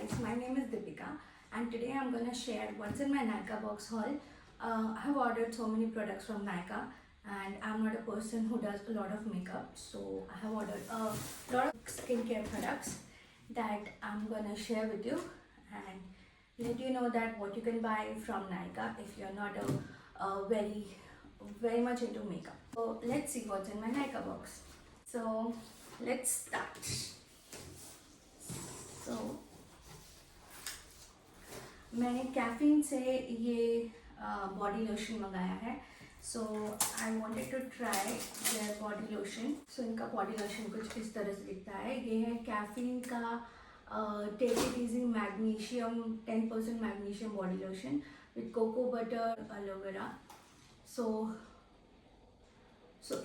guys, my name is Deepika and today I'm gonna share what's in my Nykaa box haul. I have ordered so many products from Nykaa and I'm not a person who does a lot of makeup, so I have ordered a lot of skincare products that I'm gonna share with you and let you know that what you can buy from Nykaa if you're not a very much into makeup. So let's see what's in my Nykaa box. So let's start. So मैंने Caffeine से ये body lotion मंगाया है. So I wanted to try their body lotion. So इनका body lotion कुछ इस तरह से दिखता है. ये है कैफीन का take it easy magnesium 10% magnesium body lotion with cocoa butter aloe vera. So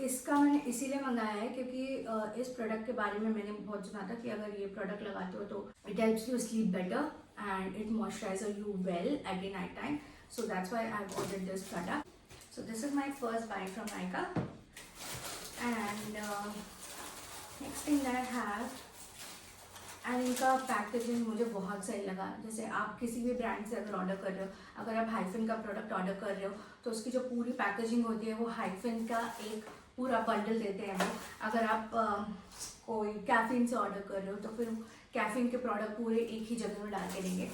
इसका मैंने इसीलिए मंगाया है क्योंकि इस प्रोडक्ट के बारे में मैंने बहुत सुना था कि अगर ये प्रोडक्ट लगाते हो तो it helps you sleep better and it moisturizes you well at the night time. So that's why I've ordered this product. So this is my first buy from Nykaa. And next thing that I have, and इनका packaging मुझे बहुत सही लगा. जैसे आप किसी भी brand से अगर ऑर्डर कर रहे हो, अगर आप हाइफिन का प्रोडक्ट ऑर्डर कर रहे हो तो उसकी जो पूरी पैकेजिंग होती है वो हाइफिन का एक पूरा बंडल देते हैं वो. अगर आप कोई कैफीन से ऑर्डर कर रहे हो तो फिर कैफीन के प्रोडक्ट पूरे एक ही जगह में डाल के देंगे.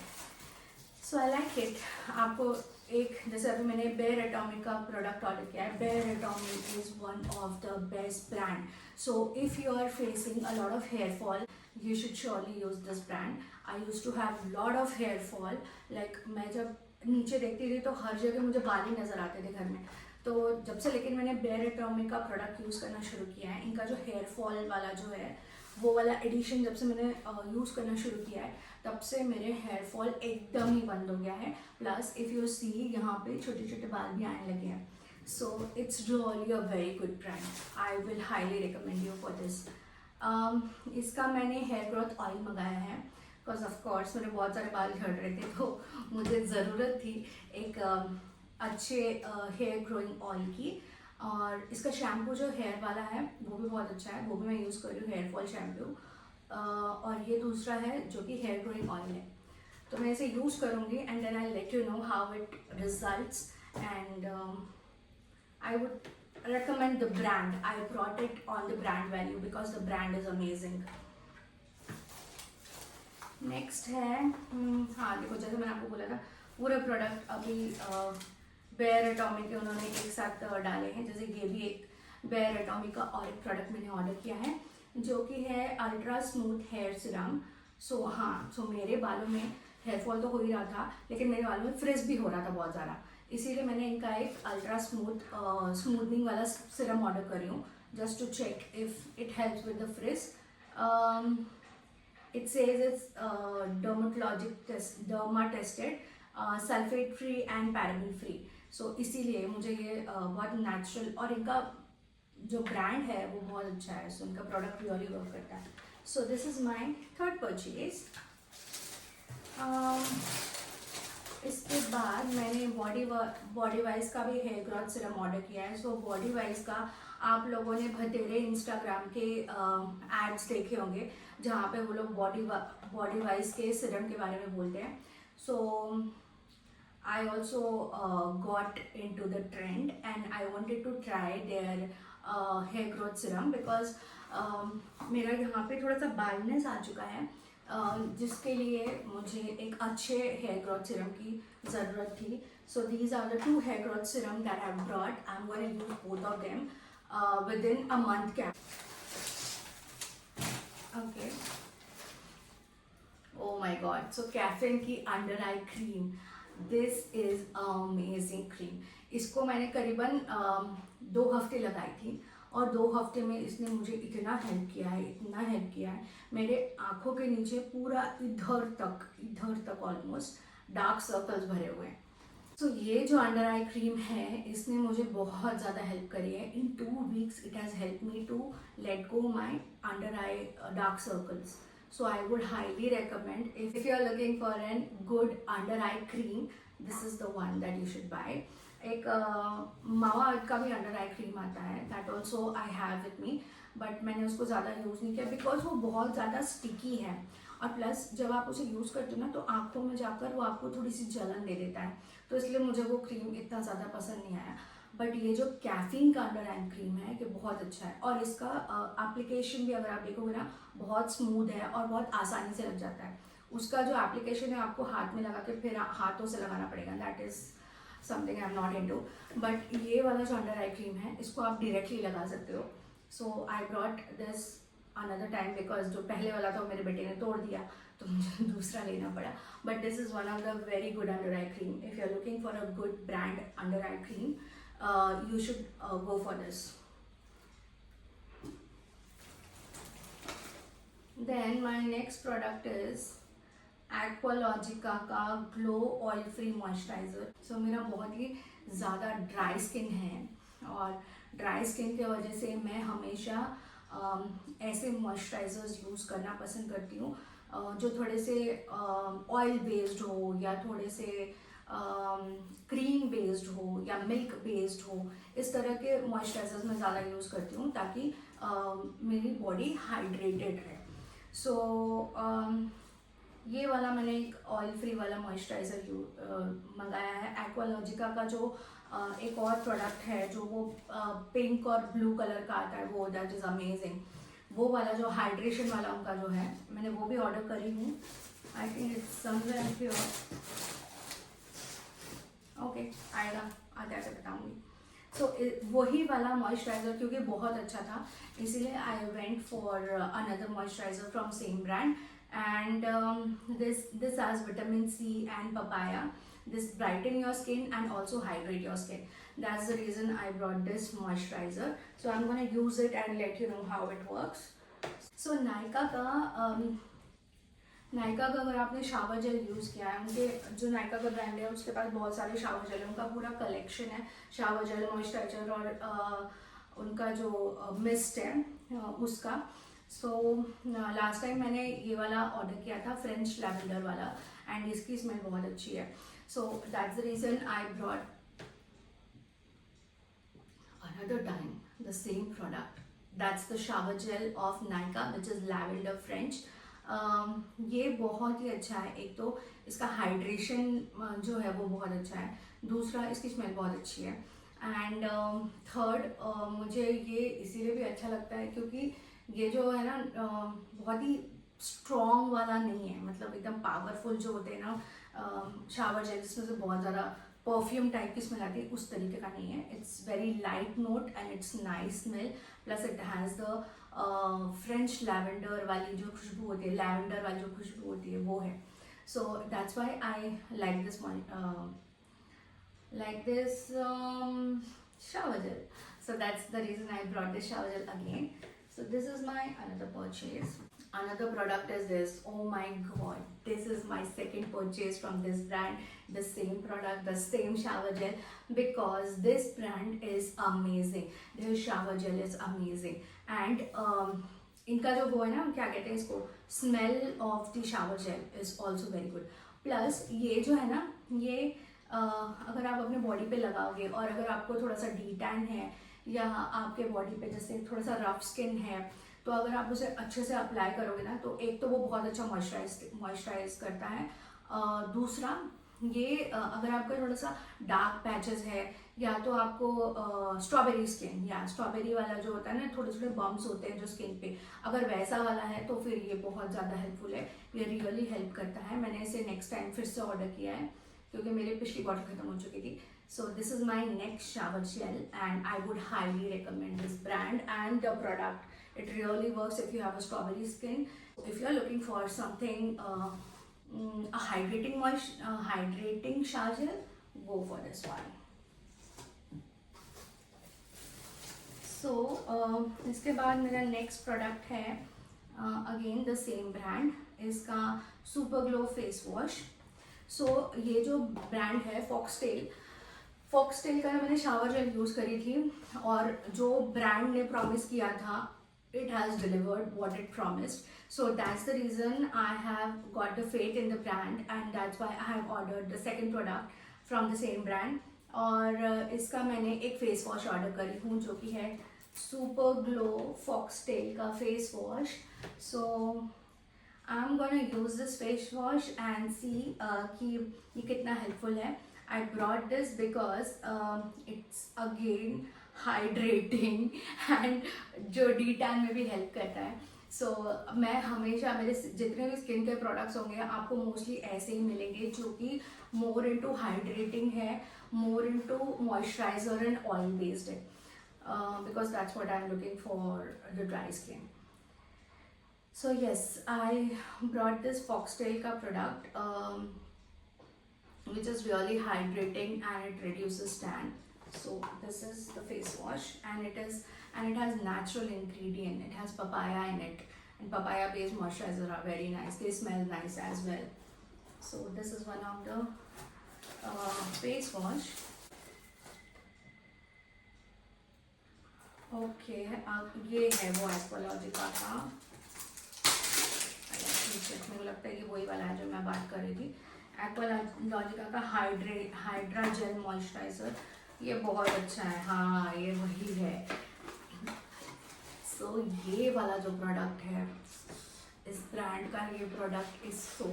So I like it. आपको एक जैसे अभी मैंने बेयर एटॉमिक का प्रोडक्ट ऑर्डर किया है. बेयर एटॉमिक is one of the best brand. So if you are facing a lot of hair fall you should surely use this brand. I used to have lot of hair fall. Like मैं जब नीचे देखती थी तो हर जगह मुझे बाल ही नज़र आते थे घर में. तो जब से लेकिन मैंने बेयर एटॉमिक का प्रोडक्ट यूज़ करना शुरू किया है, इनका जो हेयर फॉल वाला जो है वो वाला एडिशन जब से मैंने यूज़ करना शुरू किया है तब से मेरे हेयर फॉल एकदम ही बंद हो गया है. प्लस इफ़ यू सी यहाँ पे छोटे छोटे बाल भी आने लगे हैं. So it's really a very good brand. I will highly recommend you for this. इसका मैंने हेयर ग्रोथ ऑयल मंगाया है बिकॉज ऑफ कोर्स मेरे बहुत सारे बाल झड़ रहे थे तो मुझे ज़रूरत थी एक अच्छे हेयर ग्रोइंग ऑयल की. और इसका शैम्पू जो हेयर वाला है वो भी बहुत अच्छा है. वो भी मैं यूज़ कर रही हूँ, हेयर फॉल शैम्पू. और ये दूसरा है जो कि हेयर ग्रोइंग ऑयल है. तो मैं इसे यूज़ करूँगी and then I let you know how it results. And I would recommend the brand. I brought it on the brand value because the brand is amazing. Next है हाँ देखो, जैसे मैंने आपको बोला था पूरे प्रोडक्ट अभी बेयर एटॉमिक के उन्होंने एक साथ डाले हैं. जैसे ये भी एक बेयर एटॉमिक का और एक प्रोडक्ट मैंने ऑर्डर किया है जो कि है अल्ट्रा स्मूथ हेयर सीरम. सो मेरे बालों में हेयर फॉल तो हो ही रहा था लेकिन मेरे बालों में फ्रिज भी हो रहा था बहुत ज़्यादा. इसीलिए मैंने इनका एक अल्ट्रा स्मूथनिंग वाला सीरम ऑर्डर कर रही हूँ just to check if it helps with the frizz. It says it's derma tested, sulphate free and paraben free. So इसीलिए मुझे ये बहुत नेचुरल और इनका जो ब्रांड है वो बहुत अच्छा है. सो इनका प्रोडक्ट रियली वर्क करता है. सो this is my third purchase. इसके बाद मैंने बॉडी वाइज का भी हेयर ग्रोथ सीरम ऑर्डर किया है. सो बॉडी वाइज का आप लोगों ने बतेरे इंस्टाग्राम के एड्स देखे होंगे जहाँ पे वो लोग बॉडी वाइज के सीरम के बारे में बोलते हैं. So I also got in to the trend and I wanted to try their hair growth serum because मेरा यहाँ पे थोड़ा सा बालनेस आ चुका है जिसके लिए मुझे एक अच्छे हेयर ग्रोथ सीरम की ज़रूरत थी. So these are the two hair growth serum that I have brought. I am going to use both of them within a month cap. Okay. Oh my god. So Caffeine की under eye cream. This is amazing cream. इसको मैंने करीबन 2 हफ्ते लगाई थी और 2 हफ्ते में इसने मुझे इतना हेल्प किया है. मेरे आँखों के नीचे पूरा इधर तक ऑलमोस्ट डार्क सर्कल्स भरे हुए हैं. सो ये जो अंडर आई क्रीम है इसने मुझे बहुत ज़्यादा हेल्प करी है. In 2 weeks it has help me to let go my under eye dark circles. So I would highly recommend if you are looking for a good under eye cream, this is the one that you should buy. एक मावा अर्थ का भी under eye cream आता है. That also I have with me but मैंने उसको ज़्यादा use नहीं किया बिकॉज वो बहुत ज़्यादा स्टिकी है और प्लस जब आप उसे यूज़ करते हो ना तो आँखों में जाकर वो आपको थोड़ी सी जलन दे देता है, तो इसलिए मुझे वो क्रीम इतना ज़्यादा पसंद नहीं आया। बट ये जो कैफीन का अंडर आई क्रीम है ये बहुत अच्छा है, और इसका एप्लीकेशन भी अगर आप देखोगे ना बहुत स्मूथ है और बहुत आसानी से लग जाता है। उसका जो एप्लीकेशन है आपको हाथ में लगा के फिर हाथों से लगाना पड़ेगा, that is something I am not into. But ये वाला जो अंडर आई क्रीम है इसको आप डायरेक्टली लगा सकते हो। So I brought this another time because जो पहले वाला था मेरे बेटे ने तोड़ दिया तो मुझे दूसरा लेना पड़ा। But this is one of the very good under eye cream. If you are looking for a good brand under eye cream, you should go for this. Then my next product is Aqualogica का glow oil free moisturiser. सो मेरा बहुत ही ज़्यादा dry skin है, और dry skin की वजह से मैं हमेशा ऐसे मॉइस्चराइज़र्स यूज़ करना पसंद करती हूँ जो थोड़े से ऑयल बेस्ड हो या थोड़े से क्रीम बेस्ड हो या मिल्क बेस्ड हो। इस तरह के मॉइस्चराइजर्स मैं ज़्यादा यूज़ करती हूँ ताकि मेरी बॉडी हाइड्रेटेड रहे। सो ये वाला मैंने एक ऑयल फ्री वाला मॉइस्चराइज़र मंगाया है। एक्वालॉजिका का जो एक और प्रोडक्ट है जो वो पिंक और ब्लू कलर का आता है, वो दैट इज़ अमेजिंग। वो वाला जो हाइड्रेशन वाला उनका जो है मैंने वो भी ऑर्डर करी हूँ। I think it's somewhere here. Okay आएगा, आते आते बताऊंगी। सो वही वाला मॉइस्चराइज़र क्योंकि बहुत अच्छा था इसीलिए I went for another moisturiser from same brand, and this has vitamin C and papaya. This brighten your skin and also hydrate your skin. That's the reason I brought this moisturizer. So I'm going to use it and let you know how it works. So Nykaa का अगर आपने shower gel use किया है, उनके जो नायका का brand है उसके पास बहुत सारे शावर जेल है, उनका पूरा कलेक्शन है शावर जेल, मॉइस्चराइजर और उनका जो मिस्ट है उसका। सो लास्ट टाइम मैंने ये वाला ऑर्डर किया था फ्रेंच लैवेंडर वाला, एंड इसकी स्मेल बहुत अच्छी है। So that's the reason I brought another time the same product, that's the shower gel of Nykaa which is lavender French. ये बहुत ही अच्छा है। एक तो इसका हाइड्रेशन जो है वो बहुत अच्छा है, दूसरा इसकी स्मेल बहुत अच्छी है, एंड थर्ड मुझे ये इसीलिए भी अच्छा लगता है क्योंकि ये जो है ना बहुत ही स्ट्रॉन्ग वाला नहीं है, मतलब एकदम पावरफुल जो होते हैं ना शावर जेल जिसमें से बहुत ज़्यादा परफ्यूम टाइप की स्मेल आती है, उस तरीके का नहीं है। It's very light note and it's nice smell, plus it has the French lavender वाली जो खुशबू होती है, लैवेंडर वाली जो खुशबू होती है वो है। So that's why I like this shower gel. So that's the reason I brought this shower gel again. So this is my another purchase. Another product is this. Oh my god, this is my second purchase from this brand. The same product, the same shower gel, because this brand is amazing. Their shower gel is amazing, and इनका जो वो है ना क्या कहते हैं इसको, smell of the shower gel is also very good. Plus ये जो है ना ये अगर आप अपने बॉडी पे लगाओगे और अगर आपको थोड़ा सा डी टैन है या आपके बॉडी पे जैसे थोड़ा सा रफ स्किन है तो अगर आप उसे अच्छे से अप्लाई करोगे ना तो एक तो वो बहुत अच्छा मॉइस्चराइज करता है, दूसरा ये अगर आपका थोड़ा सा डार्क पैचेस है या तो आपको स्ट्रॉबेरी स्किन या स्ट्रॉबेरी वाला जो होता है ना थोड़े थोड़े बम्प्स होते हैं जो स्किन पे, अगर वैसा वाला है तो फिर ये बहुत ज़्यादा हेल्पफुल है, ये रियली हेल्प करता है। मैंने इसे नेक्स्ट टाइम फिर से ऑर्डर किया है क्योंकि मेरी पिछली बॉटल खत्म हो चुकी थी। So this is my next shower gel and I would highly recommend this brand and the product. It really works if you have a strawberry skin. If you are looking for something a hydrating shower gel, go for this one. So इसके बाद मेरा next product है again the same brand, इसका super glow face wash. सो ये जो brand है foxtail का मैंने शावर जेल यूज़ करी थी और जो ब्रांड ने प्रॉमिस किया था it has delivered what it promised. So that's the reason I have got the faith in the brand and that's why I have ordered the second product from the same brand. और इसका मैंने एक face wash order करी हूँ जो कि है super glow foxtail का face wash. So I'm gonna use this face wash and see कि ये कितना helpful है. I brought this because it's again hydrating and जो D-tan में भी help करता है. So मैं हमेशा मेरे जितने भी स्किन के प्रोडक्ट्स होंगे आपको मोस्टली ऐसे ही मिलेंगे जो कि मोर इनटू हाइड्रेटिंग है, more into moisturiser and oil based है, because that's what I'm looking for the dry skin. So yes, I brought this Foxtail ka product, which is really hydrating and it reduces tan. So this is the face wash, and it has natural ingredient. It has papaya in it, and papaya based moisturizer are very nice. They smell nice as well. So this is one of the face wash. Okay, अब ये है वो एक्वालॉजिका का, मुझे लगता है कि वही वाला है जो मैं बात कर रही थी. एक्वालॉजिका का हाइड्रा जेल मॉइस्चराइजर, ये बहुत अच्छा है. हाँ, ये वही है. सो ये वाला जो प्रोडक्ट है इस ब्रांड का, ये product is so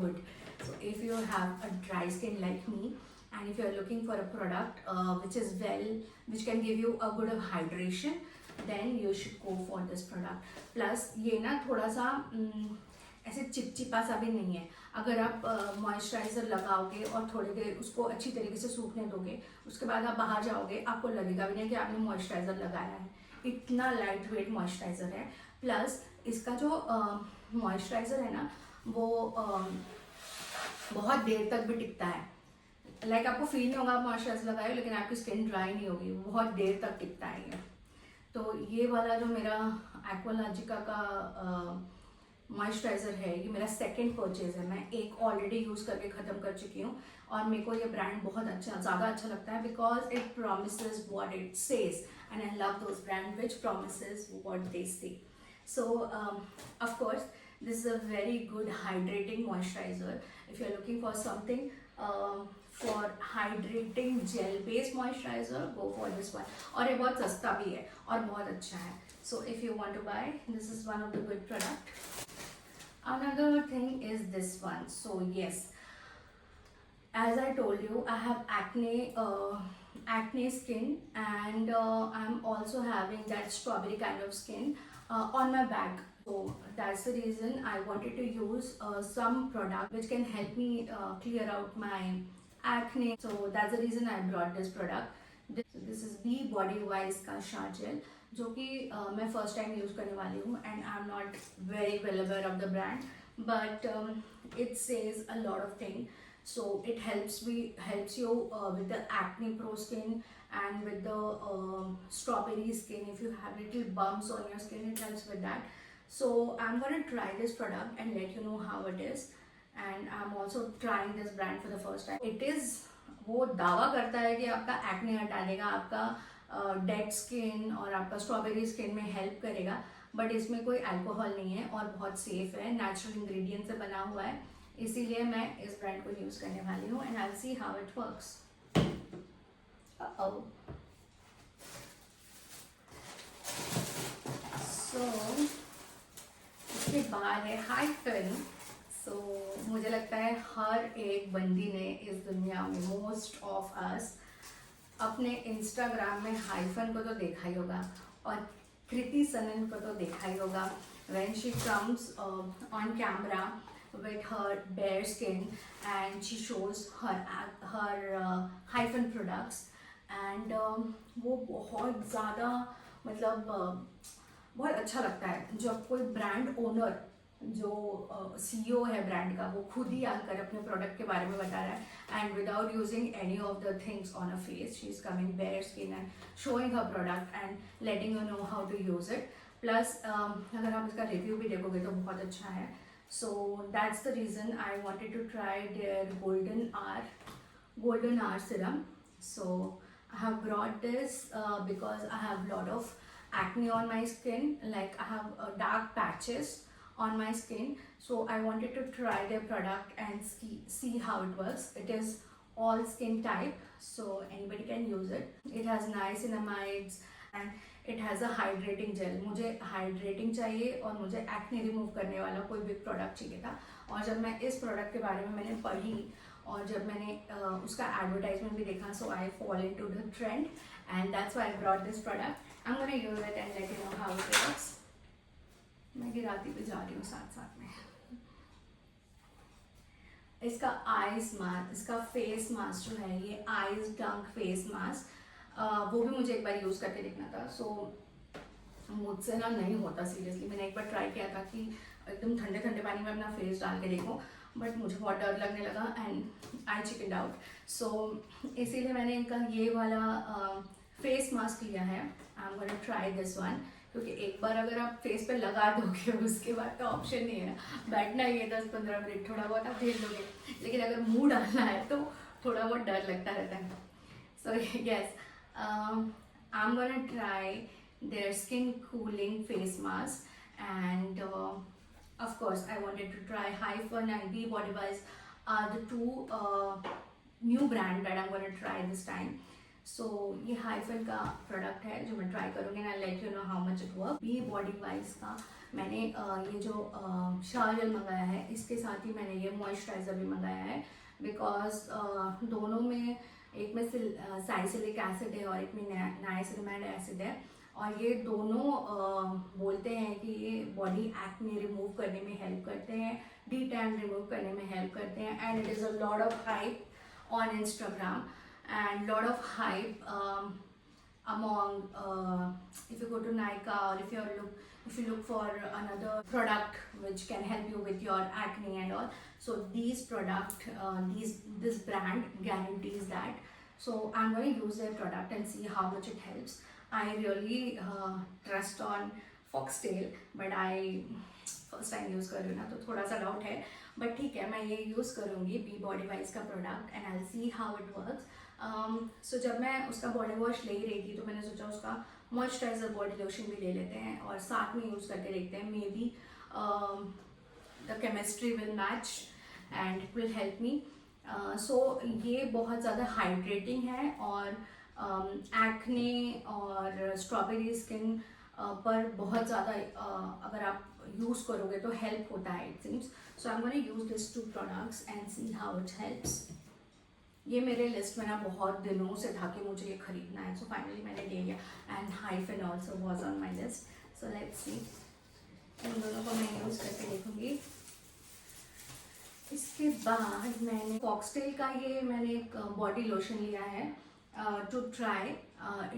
good. So if you have a dry skin like me and if you are looking for a product which can give you a good hydration, then you should go for this product. Plus ये ना थोड़ा सा ऐसे चिपचिपा सा भी नहीं है. अगर आप मॉइस्चराइजर लगाओगे और थोड़ी देर उसको अच्छी तरीके से सूखने दोगे, उसके बाद आप बाहर जाओगे, आपको लगेगा भी नहीं कि आपने मॉइस्चराइजर लगाया है. इतना लाइट वेट मॉइस्चराइजर है. प्लस इसका जो मॉइस्चराइजर है ना, वो बहुत देर तक भी टिकता है. लाइक आपको फील नहीं होगा आप मॉइस्चराइजर लगाए, लेकिन आपकी स्किन ड्राई नहीं होगी, बहुत देर तक टिकता है ये. तो ये वाला जो मेरा एक्वालॉजिका का मॉइस्चराइजर है, ये मेरा सेकंड परचेज है. मैं एक ऑलरेडी यूज़ करके ख़त्म कर चुकी हूँ और मेरे को ये ब्रांड बहुत ज़्यादा अच्छा लगता है, because it promises what it says, and I love those brand which promises what they say. So of course this is a very good hydrating moisturiser. If you are looking for something for hydrating gel based moisturizer, go for this one. और ये बहुत सस्ता भी है और बहुत अच्छा है. So if you want to buy, this is one of the good product. Another thing is this one. So yes, as I told you, I have acne skin, and I'm also having that strawberry kind of skin on my back. So that's the reason I wanted to use some product which can help me clear out my acne. So that's the reason I brought this product. This is Be Body Wise का शार jail, जो कि मैं first time use करने वाली हूँ, and I am not very well aware of the brand, but it says a lot of thing. So it helps you with the acne pro skin and with the strawberry skin. If you have little bumps on your skin, it helps with that. So I'm gonna try this product and let you know how it is. And I'm also trying this brand for the first time. It is, वो दावा करता है कि आपका acne हटा देगा, आपका dead skin और आपका स्ट्रॉबेरी स्किन में हेल्प करेगा, बट इसमें कोई अल्कोहल नहीं है और बहुत सेफ है, नेचुरल इंग्रेडिएंट से बना हुआ है. इसीलिए मैं इस ब्रांड को यूज़ करने वाली हूँ, and I will see how it works. So इसके बाद है हाइफन. सो मुझे लगता है हर एक बंदी ने इस दुनिया में, मोस्ट ऑफ अस, अपने इंस्टाग्राम में हाइफन को तो देखा ही होगा और कृति सनन को तो देखा ही होगा. When she comes on camera with her bare skin and she shows her hyphen products, and वो बहुत ज़्यादा मतलब बहुत अच्छा लगता है जब कोई ब्रांड ओनर, जो CEO है ब्रांड का, वो खुद ही आकर अपने प्रोडक्ट के बारे में बता रहा है, and without using any of the things on a face, she is coming bare skin and showing her product and letting you know how to use it. Plus अगर आप इसका रिव्यू भी देखोगे तो बहुत अच्छा है. So that's the reason I wanted to try their golden hour serum. So I have brought this because I have a lot of acne on my skin, like I have dark patches on my skin. So I wanted to try their product and see how it works. It is all skin type, so anybody can use it. It has niacinamides and it has a hydrating gel. मुझे hydrating चाहिए और मुझे acne remove करने वाला कोई भी product चाहिए था। और जब मैं इस प्रोडक्ट के बारे में मैंने पढ़ी और जब मैंने उसका एडवर्टाइजमेंट भी देखा, so I fall into the trend and that's why I brought this product. I am gonna use it and let you know how it works. मैं गिराती भी जा रही हूँ साथ साथ में। इसका आईज मास्क, इसका फेस मास्क जो है, ये आईज डंक फेस मास्क, वो भी मुझे एक बार यूज़ करके देखना था। सो मुझसे ना नहीं होता सीरियसली। मैंने एक बार ट्राई किया था कि एकदम ठंडे ठंडे पानी में अपना फेस डाल के देखूं, बट मुझे बहुत डर लगने लगा एंड आई चिकन आउट। सो इसीलिए मैंने इनका ये वाला फेस मास्क लिया है। आई am gonna try this one, क्योंकि एक बार अगर आप फेस पे लगा दोगे उसके बाद तो ऑप्शन नहीं है ना, बैठना ही है 10-15 मिनट, थोड़ा बहुत आप झेल लोगे, लेकिन अगर मुंह डालना है तो थोड़ा बहुत डर लगता रहता है। So yes, I am gonna try their skin cooling face mask and of course I wanted to try Hyphen and Be Body Wise are the two new brand that I'm going to try this time. So ये Hyphen का product है जो मैं try करूँगी and I'll let you know how much it works. Be Body Wise का मैंने ये जो शावर जेल मंगाया है, इसके साथ ही मैंने ये मॉइस्चराइजर भी मंगाया है, बिकॉज दोनों में, एक में सैलिसिलिक एसिड है और एक में नाइसिनामाइड एसिड है, और ये दोनों बोलते हैं कि ये बॉडी एक्ने रिमूव करने में हेल्प करते हैं, डी टैन रिमूव करने में हेल्प करते हैं, and it is a lot of hype on Instagram and lot of hype among if you go to Nykaa or if you look for another product which can help you with your acne and all. So these this brand guarantees that. So I'm going to use their product and see how much it helps. I really trust on Foxtail, but I first time use कर रही हूँ ना, तो थोड़ा सा doubt है, but ठीक है, मैं ये यूज़ करूँगी बी बॉडी वाइज का product and I see how it works. So जब मैं उसका बॉडी वॉश ले ही रही थी तो मैंने सोचा उसका मॉइस्चराइजर बॉडी लोशन भी ले लेते हैं और साथ में यूज़ करके देखते हैं, maybe the chemistry will match and it will help me. So ये बहुत ज़्यादा हाइड्रेटिंग है और एक्ने और स्ट्रॉबेरी स्किन पर बहुत ज़्यादा अगर आप यूज़ करोगे तो हेल्प होता है it seems. So I am gonna use this two products and see how it helps. ये मेरे लिस्ट में ना बहुत दिनों से था कि मुझे ये खरीदना है, सो फाइनली मैंने ले लिया and Hyphen also was on my list. So let's see, इन दोनों को मैं यूज़ करके देखूँगी। इसके बाद मैंने फॉक्सटेल का ये मैंने एक बॉडी लोशन लिया है to try.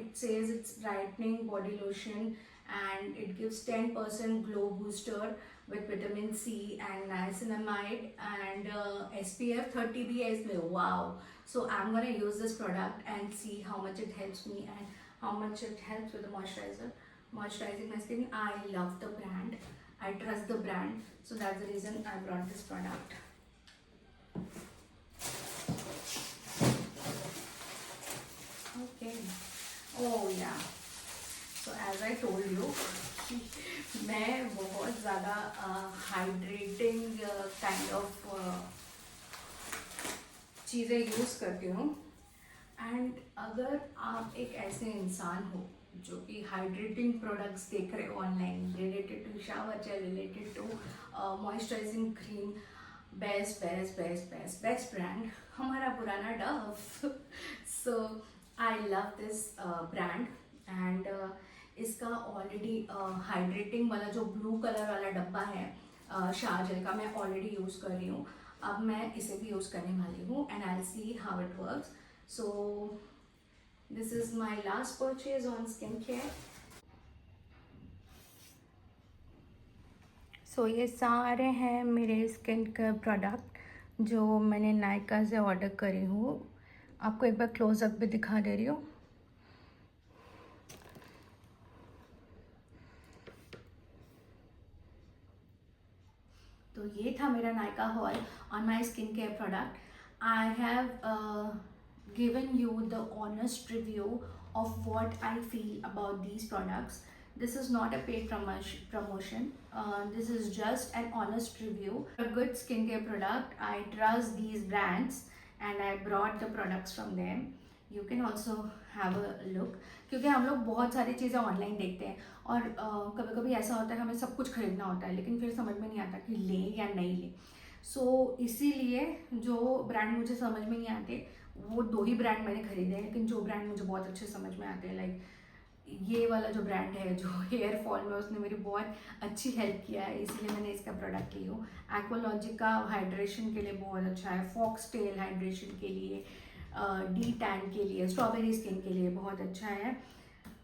It says it's brightening body lotion and it gives 10% glow booster with vitamin C and niacinamide and SPF 30 PA is wow. So I'm gonna use this product and see how much it helps me and how much it helps with the moisturizing my skin. I love the brand, I trust the brand, so that's the reason I brought this product. Okay. Oh yeah. So as I told you, मैं बहुत ज़्यादा hydrating kind of चीज़ें use करती हूँ, and अगर आप एक ऐसे इंसान हो जो कि हाइड्रेटिंग प्रोडक्ट्स देख रहे हो online related to shower gel, related to moisturising cream, best brand हमारा पुराना Dove. So I love this brand and इसका ऑलरेडी हाइड्रेटिंग वाला जो ब्लू कलर वाला डब्बा है शावर जेल का, मैं ऑलरेडी यूज़ कर रही हूँ। अब मैं इसे भी यूज़ करने वाली हूँ and I see how it works. So this is my last purchase on skin care. So ये सारे हैं मेरे स्किन केयर प्रोडक्ट जो मैंने नायका से ऑर्डर करी हूँ। आपको एक बार क्लोजअप भी दिखा दे रही हूँ। तो ये था मेरा Nykaa hall on my skin care product. I have given you the honest review of what I feel about these products. This is not a paid promotion. This is just an honest review. A good skincare product. I trust these brands and I brought the products from them. You can also have a look, क्योंकि हम लोग बहुत सारी चीज़ें online देखते हैं और कभी कभी ऐसा होता है हमें सब कुछ खरीदना होता है लेकिन फिर समझ में नहीं आता कि लें या नहीं लें। सो इसीलिए जो ब्रांड मुझे समझ में नहीं आते वो 2 ही ब्रांड मैंने खरीदे हैं, लेकिन जो ब्रांड मुझे बहुत अच्छे समझ में आते हैं, लाइक ये वाला जो ब्रांड है जो हेयर फॉल में उसने मेरी बहुत अच्छी हेल्प किया है, इसीलिए मैंने इसका प्रोडक्ट ली हूँ। एक्वालॉजिका हाइड्रेशन के लिए बहुत अच्छा है, फॉक्स टेल हाइड्रेशन के लिए, डी टैन के लिए, स्ट्रॉबेरी स्किन के लिए बहुत अच्छा है।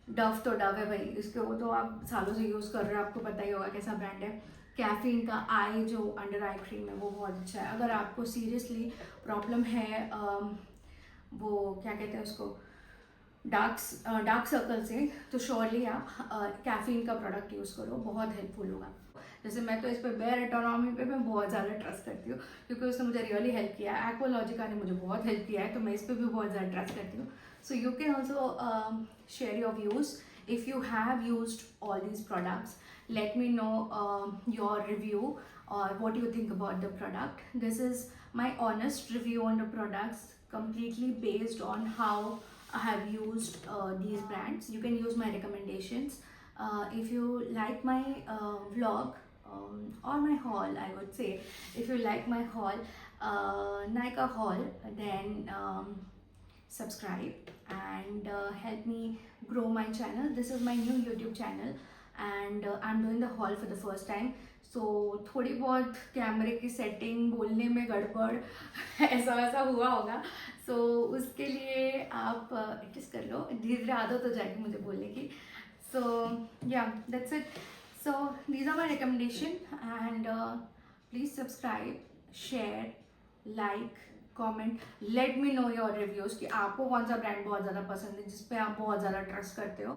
डव तो डव है भाई, इसके वो तो आप सालों से यूज़ कर रहे हो, आपको पता ही होगा कैसा ब्रांड है। कैफीन का आई जो अंडर आई क्रीम है वो बहुत अच्छा है। अगर आपको सीरियसली प्रॉब्लम है वो क्या कहते हैं उसको, डार्क सर्कल से, तो श्योरली आप कैफीन का प्रोडक्ट यूज़ करो, बहुत हेल्पफुल होगा। जैसे मैं तो इस पर बेयर एटोनॉमी पे मैं बहुत ज़्यादा ट्रस्ट करती हूँ क्योंकि उसने मुझे रियली हेल्प किया है। एक्वालॉजिका ने मुझे बहुत हेल्प किया है, तो मैं इस पर भी बहुत ज़्यादा ट्रस्ट करती हूँ। So you can also share your views if you have used all these products. Let me know your review or what you think about the product. This is my honest review on the products, completely based on how I have used these brands. You can use my recommendations. If you like my vlog or my haul, I would say, if you like my haul, Nykaa haul, then subscribe and help me grow my channel. This is my new YouTube channel and I'm doing the haul for the first time. So थोड़ी बहुत कैमरे की setting, बोलने में गड़बड़ ऐसा वैसा हुआ होगा, so उसके लिए आप एडजस्ट कर लो, धीरे धीरे आदत हो जाएगी मुझे बोलने की। So yeah, that's it. So these are my recommendation and please subscribe, share, like, comment, let me know your reviews कि आपको कौन सा ब्रांड बहुत ज़्यादा पसंद है जिस पे आप बहुत ज़्यादा ट्रस्ट करते हो।